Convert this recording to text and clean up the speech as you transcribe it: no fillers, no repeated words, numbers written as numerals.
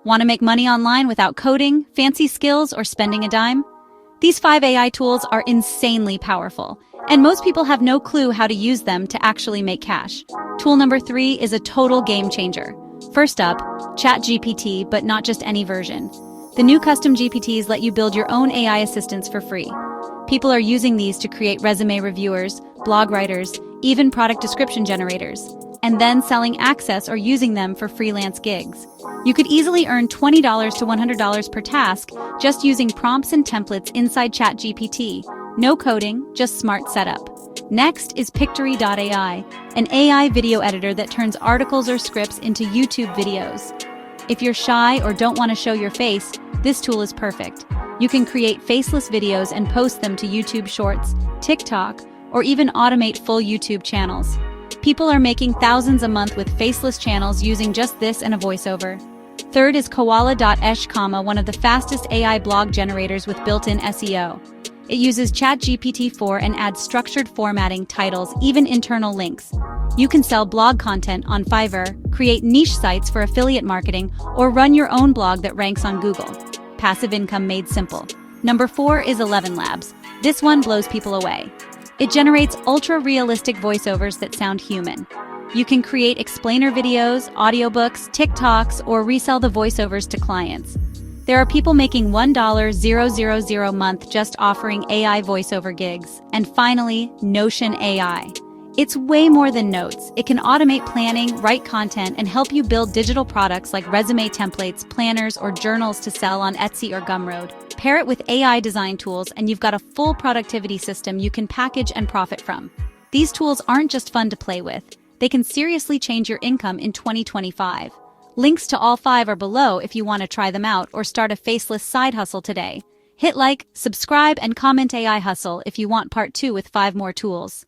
Want to make money online without coding, fancy skills, or spending a dime? These 5 AI tools are insanely powerful, and most people have no clue how to use them to actually make cash. Tool number 3 is a total game changer. First up, ChatGPT, but not just any version. The new custom GPTs let you build your own AI assistants for free. People are using these to create resume reviewers, blog writers, even product description generators, and then selling access or using them for freelance gigs. You could easily earn $20 to $100 per task just using prompts and templates inside ChatGPT. No coding, just smart setup. Next is Pictory.ai, an AI video editor that turns articles or scripts into YouTube videos. If you're shy or don't want to show your face, this tool is perfect. You can create faceless videos and post them to YouTube Shorts, TikTok, or even automate full YouTube channels. People are making thousands a month with faceless channels using just this and a voiceover. Third is Koala.esh, one of the fastest AI blog generators with built-in SEO. It uses ChatGPT-4 and adds structured formatting, titles, even internal links. You can sell blog content on Fiverr, create niche sites for affiliate marketing, or run your own blog that ranks on Google. Passive income made simple. Number 4 is ElevenLabs. This one blows people away. It generates ultra-realistic voiceovers that sound human. You can create explainer videos, audiobooks, TikToks, or resell the voiceovers to clients. There are people making $1,000 a month just offering AI voiceover gigs. And finally, Notion AI. It's way more than notes. It can automate planning, write content, and help you build digital products like resume templates, planners, or journals to sell on Etsy or Gumroad. Pair it with AI design tools, and you've got a full productivity system you can package and profit from. These tools aren't just fun to play with. They can seriously change your income in 2025. Links to all 5 are below if you want to try them out or start a faceless side hustle today. Hit like, subscribe, and comment AI Hustle if you want part 2 with 5 more tools.